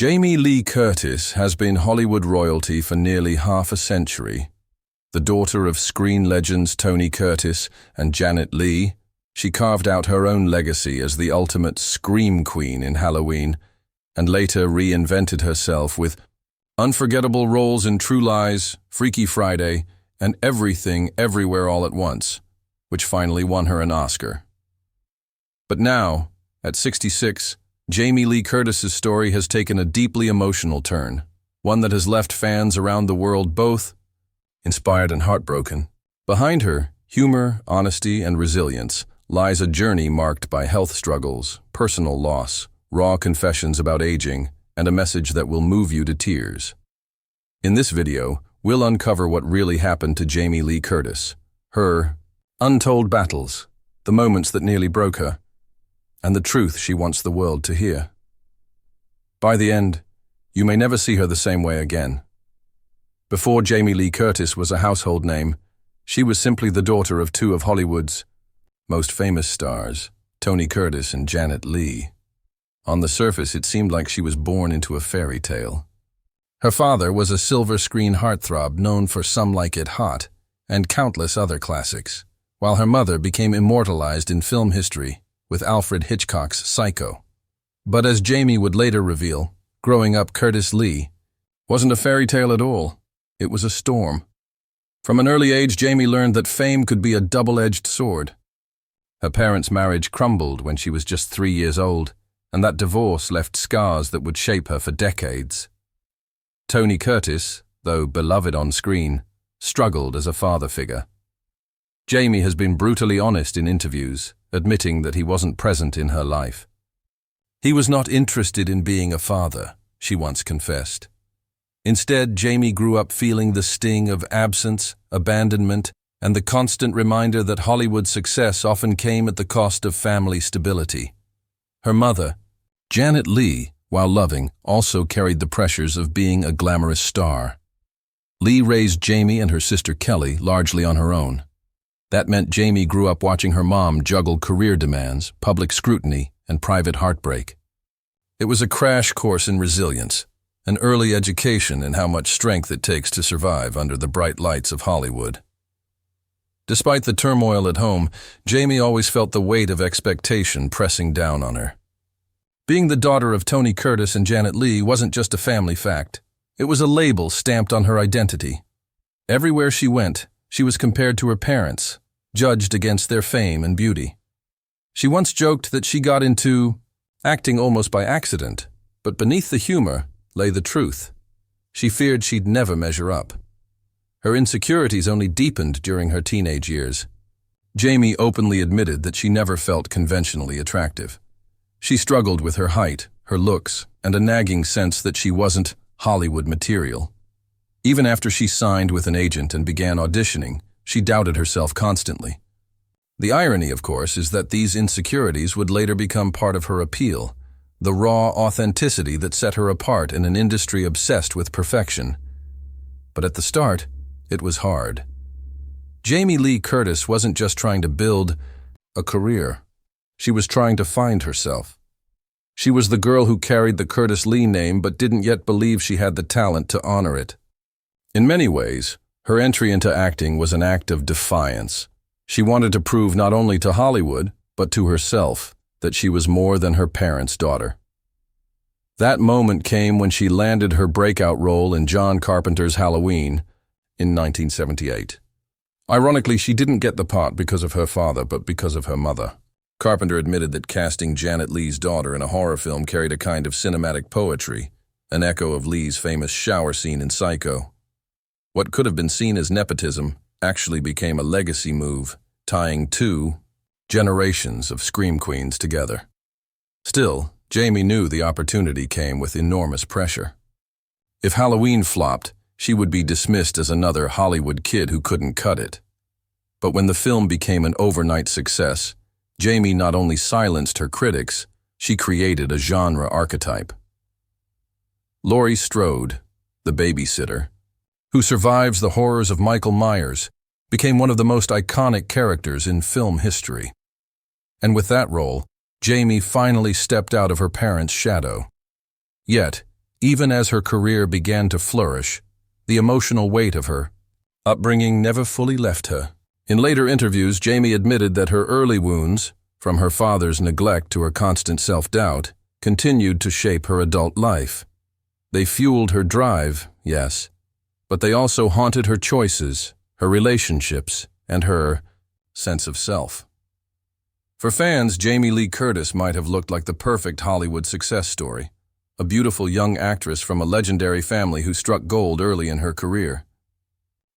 Jamie Lee Curtis has been Hollywood royalty for nearly half a century. The daughter of screen legends Tony Curtis and Janet Leigh, she carved out her own legacy as the ultimate scream queen in Halloween, and later reinvented herself with unforgettable roles in True Lies, Freaky Friday, and Everything Everywhere All at Once, which finally won her an Oscar. But now, at 66, Jamie Lee Curtis's story has taken a deeply emotional turn, one that has left fans around the world both inspired and heartbroken. Behind her, humor, honesty, and resilience, lies a journey marked by health struggles, personal loss, raw confessions about aging, and a message that will move you to tears. In this video, we'll uncover what really happened to Jamie Lee Curtis, her untold battles, the moments that nearly broke her, and the truth she wants the world to hear. By the end, you may never see her the same way again. Before Jamie Lee Curtis was a household name, she was simply the daughter of two of Hollywood's most famous stars, Tony Curtis and Janet Leigh. On the surface, it seemed like she was born into a fairy tale. Her father was a silver screen heartthrob known for Some Like It Hot and countless other classics, while her mother became immortalized in film history with Alfred Hitchcock's Psycho. But as Jamie would later reveal, growing up Curtis Lee wasn't a fairy tale at all. It was a storm. From an early age, Jamie learned that fame could be a double-edged sword. Her parents' marriage crumbled when she was just 3 years old, and that divorce left scars that would shape her for decades. Tony Curtis, though beloved on screen, struggled as a father figure. Jamie has been brutally honest in interviews, admitting that he wasn't present in her life. He was not interested in being a father, she once confessed. Instead, Jamie grew up feeling the sting of absence, abandonment, and the constant reminder that Hollywood success often came at the cost of family stability. Her mother, Janet Leigh, while loving, also carried the pressures of being a glamorous star. Leigh raised Jamie and her sister Kelly largely on her own. That meant Jamie grew up watching her mom juggle career demands, public scrutiny, and private heartbreak. It was a crash course in resilience, an early education in how much strength it takes to survive under the bright lights of Hollywood. Despite the turmoil at home, Jamie always felt the weight of expectation pressing down on her. Being the daughter of Tony Curtis and Janet Leigh wasn't just a family fact. It was a label stamped on her identity. Everywhere she went, she was compared to her parents, judged against their fame and beauty. She once joked that she got into acting almost by accident, but beneath the humor lay the truth. She feared she'd never measure up. Her insecurities only deepened during her teenage years. Jamie openly admitted that she never felt conventionally attractive. She struggled with her height, her looks, and a nagging sense that she wasn't Hollywood material. Even after she signed with an agent and began auditioning, she doubted herself constantly. The irony, of course, is that these insecurities would later become part of her appeal, the raw authenticity that set her apart in an industry obsessed with perfection. But at the start, it was hard. Jamie Lee Curtis wasn't just trying to build a career. She was trying to find herself. She was the girl who carried the Curtis Lee name but didn't yet believe she had the talent to honor it. In many ways, her entry into acting was an act of defiance. She wanted to prove not only to Hollywood, but to herself, that she was more than her parents' daughter. That moment came when she landed her breakout role in John Carpenter's Halloween in 1978. Ironically, she didn't get the part because of her father, but because of her mother. Carpenter admitted that casting Janet Leigh's daughter in a horror film carried a kind of cinematic poetry, an echo of Leigh's famous shower scene in Psycho. What could have been seen as nepotism actually became a legacy move, tying two generations of scream queens together. Still, Jamie knew the opportunity came with enormous pressure. If Halloween flopped, she would be dismissed as another Hollywood kid who couldn't cut it. But when the film became an overnight success, Jamie not only silenced her critics, she created a genre archetype. Laurie Strode, the babysitter, who survives the horrors of Michael Myers, became one of the most iconic characters in film history. And with that role, Jamie finally stepped out of her parents' shadow. Yet, Even as her career began to flourish, the emotional weight of her upbringing never fully left her. In later interviews, Jamie admitted that her early wounds, from her father's neglect to her constant self-doubt, continued to shape her adult life. They fueled her drive, yes, but they also haunted her choices, her relationships, and her sense of self. For fans, Jamie Lee Curtis might have looked like the perfect Hollywood success story, a beautiful young actress from a legendary family who struck gold early in her career.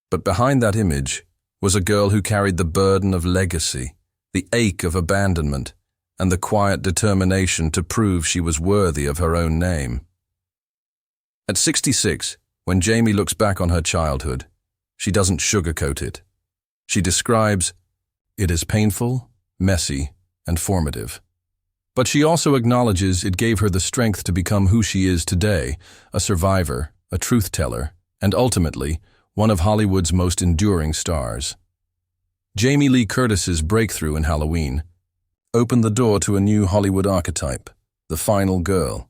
But behind that image was a girl who carried the burden of legacy, the ache of abandonment, and the quiet determination to prove she was worthy of her own name. At 66, when Jamie looks back on her childhood, she doesn't sugarcoat it. She describes it as painful, messy, and formative. But she also acknowledges it gave her the strength to become who she is today, a survivor, a truth-teller, and ultimately, one of Hollywood's most enduring stars. Jamie Lee Curtis's breakthrough in Halloween opened the door to a new Hollywood archetype, the final girl.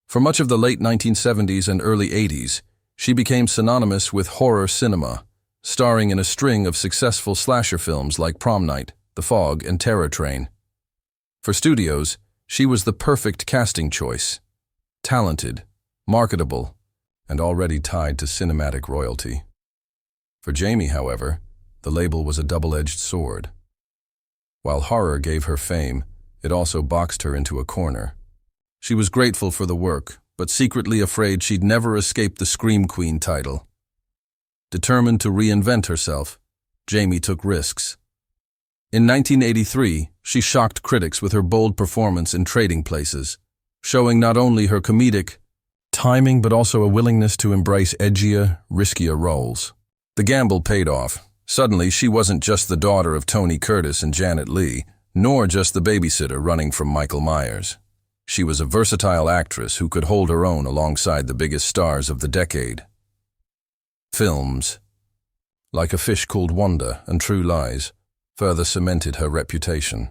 For much of the late 1970s and early 80s, she became synonymous with horror cinema, starring in a string of successful slasher films like Prom Night, The Fog, and Terror Train. For studios, she was the perfect casting choice. Talented, marketable, and already tied to cinematic royalty. For Jamie, however, the label was a double-edged sword. While horror gave her fame, it also boxed her into a corner. She was grateful for the work, but secretly afraid she'd never escape the Scream Queen title. Determined to reinvent herself, Jamie took risks. In 1983, she shocked critics with her bold performance in Trading Places, showing not only her comedic timing but also a willingness to embrace edgier, riskier roles. The gamble paid off. Suddenly, she wasn't just the daughter of Tony Curtis and Janet Leigh, nor just the babysitter running from Michael Myers. She was a versatile actress who could hold her own alongside the biggest stars of the decade. Films like A Fish Called Wanda and True Lies further cemented her reputation.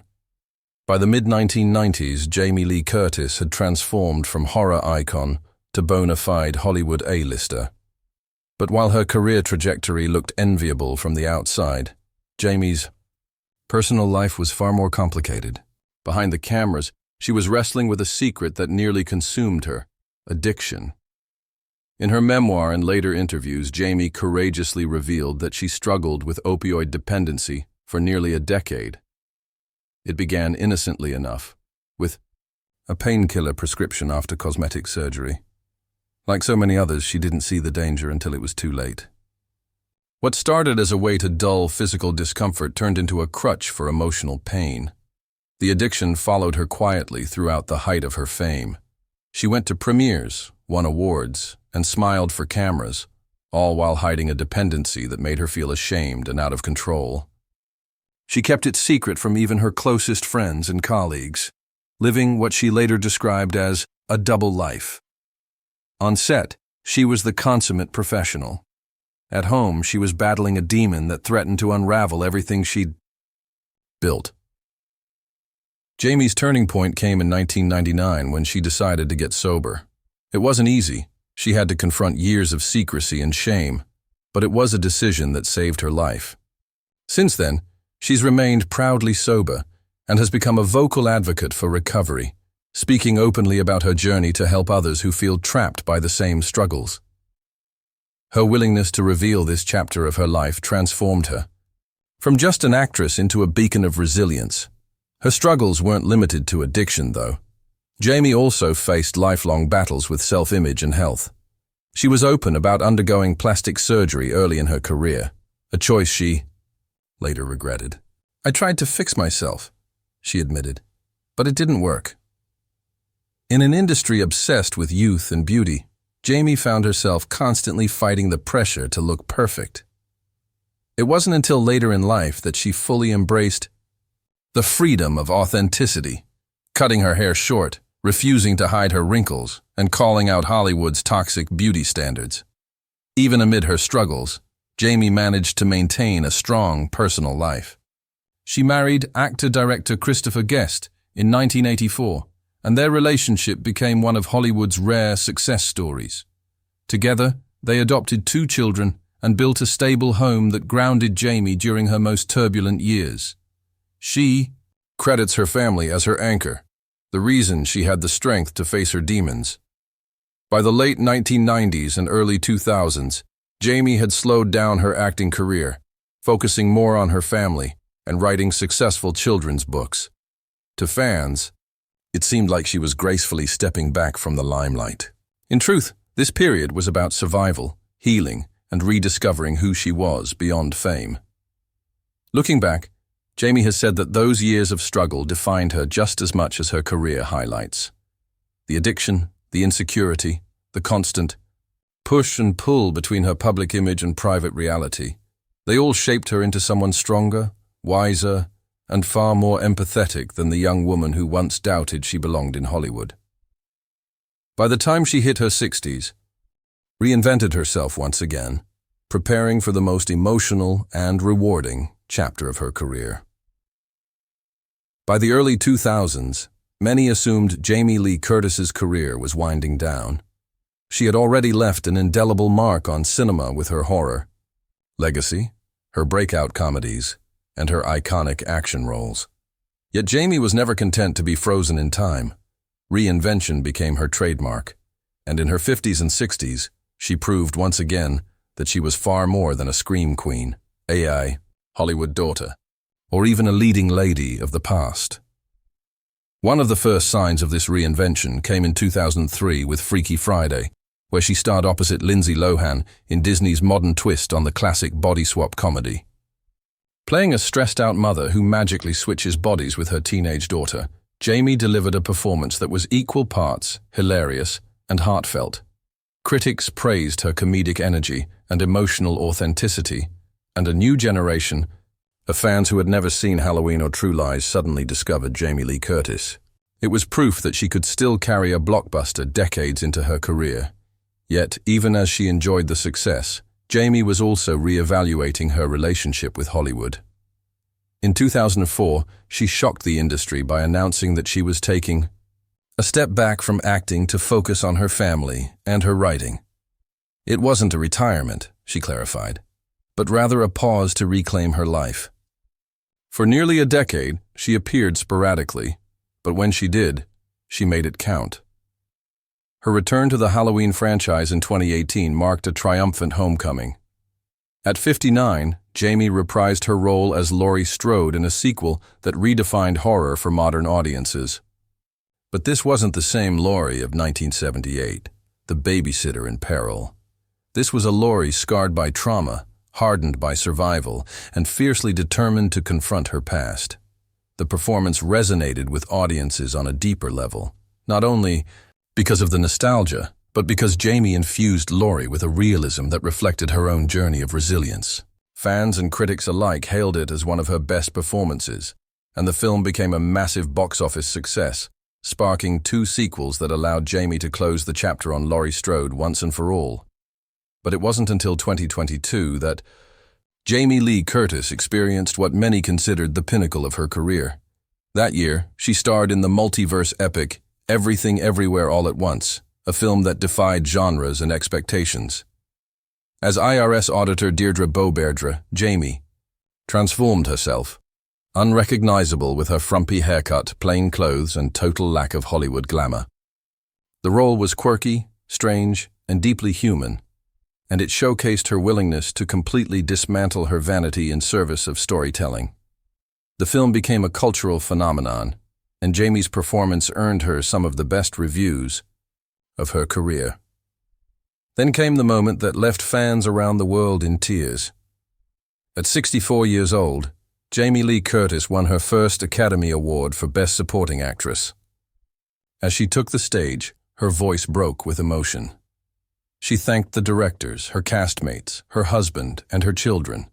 By the mid-1990s, Jamie Lee Curtis had transformed from horror icon to bona fide Hollywood A-lister. But while her career trajectory looked enviable from the outside, Jamie's personal life was far more complicated. Behind the cameras, she was wrestling with a secret that nearly consumed her: addiction. In her memoir and later interviews, Jamie courageously revealed that she struggled with opioid dependency for nearly a decade. It began innocently enough, with a painkiller prescription after cosmetic surgery. Like so many others, she didn't see the danger until it was too late. What started as a way to dull physical discomfort turned into a crutch for emotional pain. The addiction followed her quietly throughout the height of her fame. She went to premieres, won awards, and smiled for cameras, all while hiding a dependency that made her feel ashamed and out of control. She kept it secret from even her closest friends and colleagues, living what she later described as a double life. On set, she was the consummate professional. At home, she was battling a demon that threatened to unravel everything she'd built. Jamie's turning point came in 1999 when she decided to get sober. It wasn't easy. She had to confront years of secrecy and shame, but it was a decision that saved her life. Since then, she's remained proudly sober and has become a vocal advocate for recovery, speaking openly about her journey to help others who feel trapped by the same struggles. Her willingness to reveal this chapter of her life transformed her. From just an actress into a beacon of resilience. Her struggles weren't limited to addiction, though. Jamie also faced lifelong battles with self-image and health. She was open about undergoing plastic surgery early in her career, a choice she later regretted. "I tried to fix myself," she admitted, "but it didn't work." In an industry obsessed with youth and beauty, Jamie found herself constantly fighting the pressure to look perfect. It wasn't until later in life that she fully embraced the freedom of authenticity, cutting her hair short, refusing to hide her wrinkles, and calling out Hollywood's toxic beauty standards. Even amid her struggles, Jamie managed to maintain a strong personal life. She married actor-director Christopher Guest in 1984, and their relationship became one of Hollywood's rare success stories. Together, they adopted 2 children and built a stable home that grounded Jamie during her most turbulent years. She credits her family as her anchor, the reason she had the strength to face her demons. By the late 1990s and early 2000s, Jamie had slowed down her acting career, focusing more on her family and writing successful children's books. To fans, it seemed like she was gracefully stepping back from the limelight. In truth, this period was about survival, healing, and rediscovering who she was beyond fame. Looking back, Jamie has said that those years of struggle defined her just as much as her career highlights. The addiction, the insecurity, the constant push and pull between her public image and private reality, they all shaped her into someone stronger, wiser, and far more empathetic than the young woman who once doubted she belonged in Hollywood. By the time she hit her 60s, reinvented herself once again, preparing for the most emotional and rewarding chapter of her career. By the early 2000s, many assumed Jamie Lee Curtis's career was winding down. She had already left an indelible mark on cinema with her horror legacy, her breakout comedies, and her iconic action roles. Yet Jamie was never content to be frozen in time. Reinvention became her trademark, and in her 50s and 60s, she proved once again that she was far more than a scream queen, AI, Hollywood daughter, or even a leading lady of the past. One of the first signs of this reinvention came in 2003 with Freaky Friday, where she starred opposite Lindsay Lohan in Disney's modern twist on the classic body swap comedy. Playing a stressed-out mother who magically switches bodies with her teenage daughter, Jamie delivered a performance that was equal parts hilarious and heartfelt. Critics praised her comedic energy and emotional authenticity, and a new generation of fans who had never seen Halloween or True Lies suddenly discovered Jamie Lee Curtis. It was proof that she could still carry a blockbuster decades into her career. Yet, even as she enjoyed the success, Jamie was also re-evaluating her relationship with Hollywood. In 2004, she shocked the industry by announcing that she was taking a step back from acting to focus on her family and her writing. It wasn't a retirement, she clarified, but rather a pause to reclaim her life. For nearly a decade, she appeared sporadically, but when she did, she made it count. Her return to the Halloween franchise in 2018 marked a triumphant homecoming. At 59, Jamie reprised her role as Laurie Strode in a sequel that redefined horror for modern audiences. But this wasn't the same Laurie of 1978, the babysitter in peril. This was a Laurie scarred by trauma, hardened by survival, and fiercely determined to confront her past. The performance resonated with audiences on a deeper level, not only because of the nostalgia, but because Jamie infused Laurie with a realism that reflected her own journey of resilience. Fans and critics alike hailed it as one of her best performances, and the film became a massive box office success, sparking 2 sequels that allowed Jamie to close the chapter on Laurie Strode once and for all. But it wasn't until 2022 that Jamie Lee Curtis experienced what many considered the pinnacle of her career. That year, she starred in the multiverse epic Everything Everywhere All at Once, a film that defied genres and expectations. As IRS Auditor Deirdre Beauberdre, Jamie transformed herself, unrecognizable with her frumpy haircut, plain clothes, and total lack of Hollywood glamour. The role was quirky, strange, and deeply human, and it showcased her willingness to completely dismantle her vanity in service of storytelling. The film became a cultural phenomenon, and Jamie's performance earned her some of the best reviews of her career. Then came the moment that left fans around the world in tears. At 64 years old, Jamie Lee Curtis won her first Academy Award for Best Supporting Actress. As she took the stage, her voice broke with emotion. She thanked the directors, her castmates, her husband, and her children.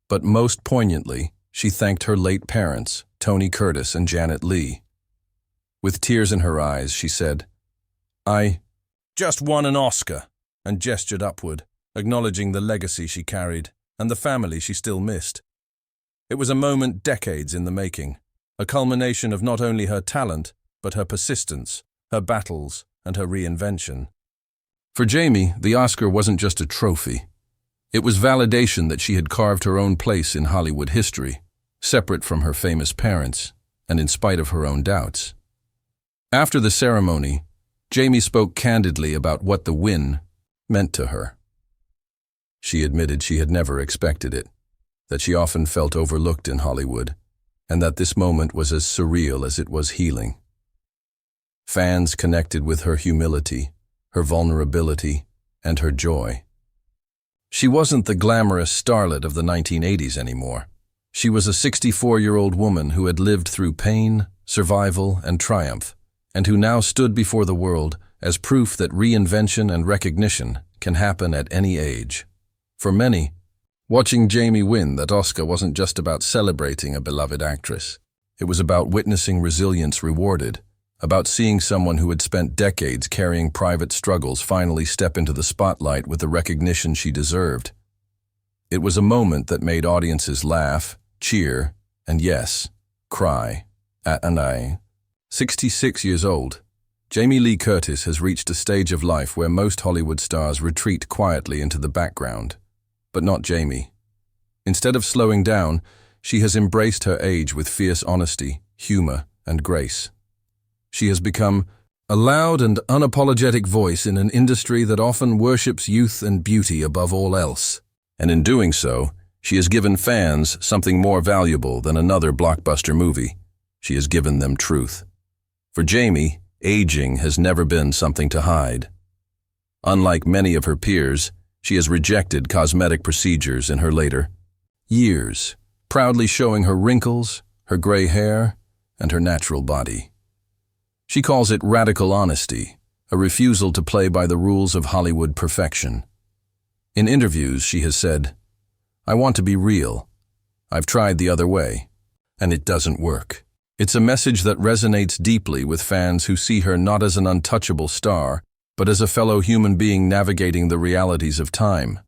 But most poignantly, she thanked her late parents, Tony Curtis and Janet Leigh. With tears in her eyes, she said, "I just won an Oscar," and gestured upward, acknowledging the legacy she carried and the family she still missed. It was a moment decades in the making, a culmination of not only her talent, but her persistence, her battles, and her reinvention. For Jamie, the Oscar wasn't just a trophy. It was validation that she had carved her own place in Hollywood history, separate from her famous parents, and in spite of her own doubts. After the ceremony, Jamie spoke candidly about what the win meant to her. She admitted she had never expected it, that she often felt overlooked in Hollywood, and that this moment was as surreal as it was healing. Fans connected with her humility, her vulnerability, and her joy. She wasn't the glamorous starlet of the 1980s anymore. She was a 64-year-old woman who had lived through pain, survival, and triumph, and who now stood before the world as proof that reinvention and recognition can happen at any age. For many, watching Jamie win that Oscar wasn't just about celebrating a beloved actress. It was about witnessing resilience rewarded, about seeing someone who had spent decades carrying private struggles finally step into the spotlight with the recognition she deserved. It was a moment that made audiences laugh, cheer, and yes, cry. At 66 years old, Jamie Lee Curtis has reached a stage of life where most Hollywood stars retreat quietly into the background. But not Jamie. Instead of slowing down, she has embraced her age with fierce honesty, humor, and grace. She has become a loud and unapologetic voice in an industry that often worships youth and beauty above all else. And in doing so, she has given fans something more valuable than another blockbuster movie. She has given them truth. For Jamie, aging has never been something to hide. Unlike many of her peers, she has rejected cosmetic procedures in her later years, proudly showing her wrinkles, her gray hair, and her natural body. She calls it radical honesty, a refusal to play by the rules of Hollywood perfection. In interviews, she has said, "I want to be real. I've tried the other way, and it doesn't work." It's a message that resonates deeply with fans who see her not as an untouchable star, but as a fellow human being navigating the realities of time.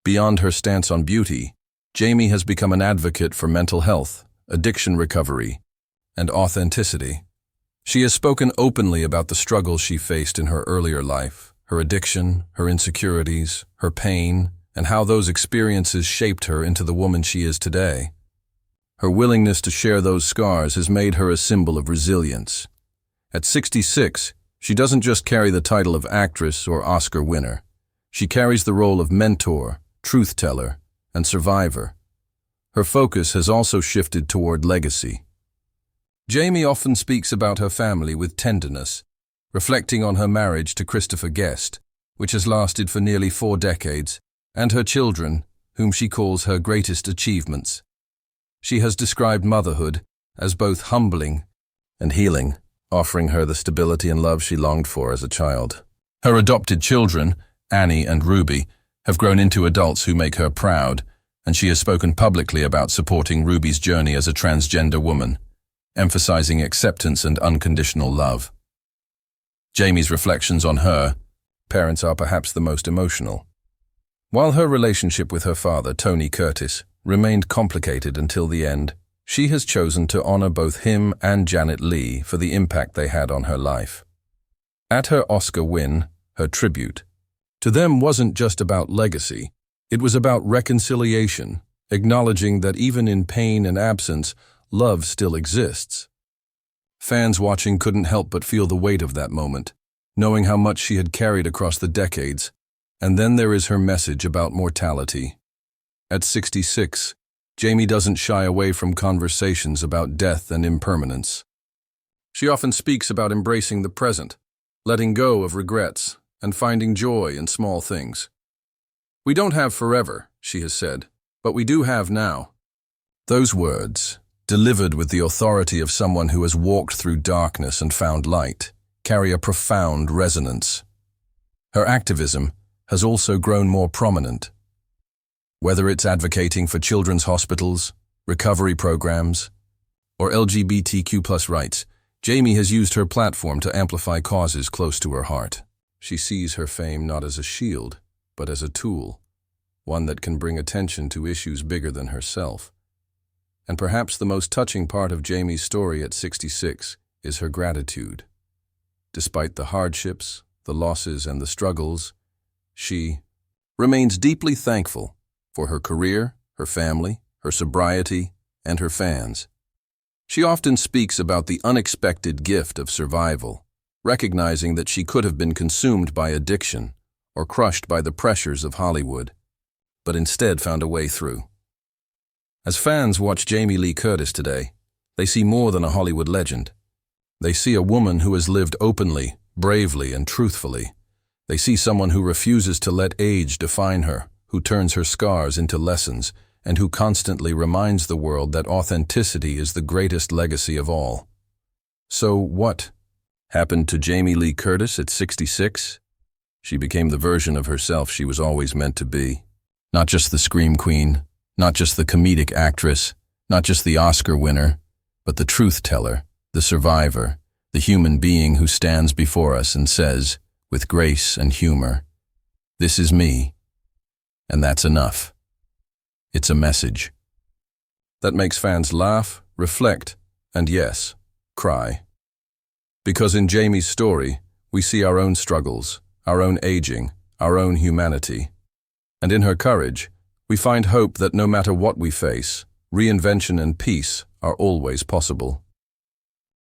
Beyond her stance on beauty, Jamie has become an advocate for mental health, addiction recovery, and authenticity. She has spoken openly about the struggles she faced in her earlier life, her addiction, her insecurities, her pain, and how those experiences shaped her into the woman she is today. Her willingness to share those scars has made her a symbol of resilience. At 66, she doesn't just carry the title of actress or Oscar winner. She carries the role of mentor, truth-teller, and survivor. Her focus has also shifted toward legacy. Jamie often speaks about her family with tenderness, reflecting on her marriage to Christopher Guest, which has lasted for nearly 4 decades, and her children, whom she calls her greatest achievements. She has described motherhood as both humbling and healing, offering her the stability and love she longed for as a child. Her adopted children, Annie and Ruby, have grown into adults who make her proud, and she has spoken publicly about supporting Ruby's journey as a transgender woman, emphasizing acceptance and unconditional love. Jamie's reflections on her parents are perhaps the most emotional. While her relationship with her father, Tony Curtis, remained complicated until the end, she has chosen to honor both him and Janet Leigh for the impact they had on her life. At her Oscar win, her tribute to them wasn't just about legacy, it was about reconciliation, acknowledging that even in pain and absence, love still exists. Fans watching couldn't help but feel the weight of that moment, knowing how much she had carried across the decades. And then there is her message about mortality. At 66, Jamie doesn't shy away from conversations about death and impermanence. She often speaks about embracing the present, letting go of regrets, and finding joy in small things. "We don't have forever," she has said, "but we do have now." Those words, delivered with the authority of someone who has walked through darkness and found light, carry a profound resonance. Her activism has also grown more prominent. Whether it's advocating for children's hospitals, recovery programs, or LGBTQ+ rights, Jamie has used her platform to amplify causes close to her heart. She sees her fame not as a shield, but as a tool, one that can bring attention to issues bigger than herself. And perhaps the most touching part of Jamie's story at 66 is her gratitude. Despite the hardships, the losses, and the struggles, she remains deeply thankful for her career, her family, her sobriety, and her fans. She often speaks about the unexpected gift of survival, recognizing that she could have been consumed by addiction or crushed by the pressures of Hollywood, but instead found a way through. As fans watch Jamie Lee Curtis today, they see more than a Hollywood legend. They see a woman who has lived openly, bravely, and truthfully. They see someone who refuses to let age define her, who turns her scars into lessons, and who constantly reminds the world that authenticity is the greatest legacy of all. So what happened to Jamie Lee Curtis at 66? She became the version of herself she was always meant to be. Not just the scream queen, not just the comedic actress, not just the Oscar winner, but the truth teller, the survivor, the human being who stands before us and says, with grace and humor, "This is me," and that's enough. It's a message that makes fans laugh, reflect, and yes, cry. Because in Jamie's story, we see our own struggles, our own aging, our own humanity. And in her courage, we find hope that no matter what we face, reinvention and peace are always possible.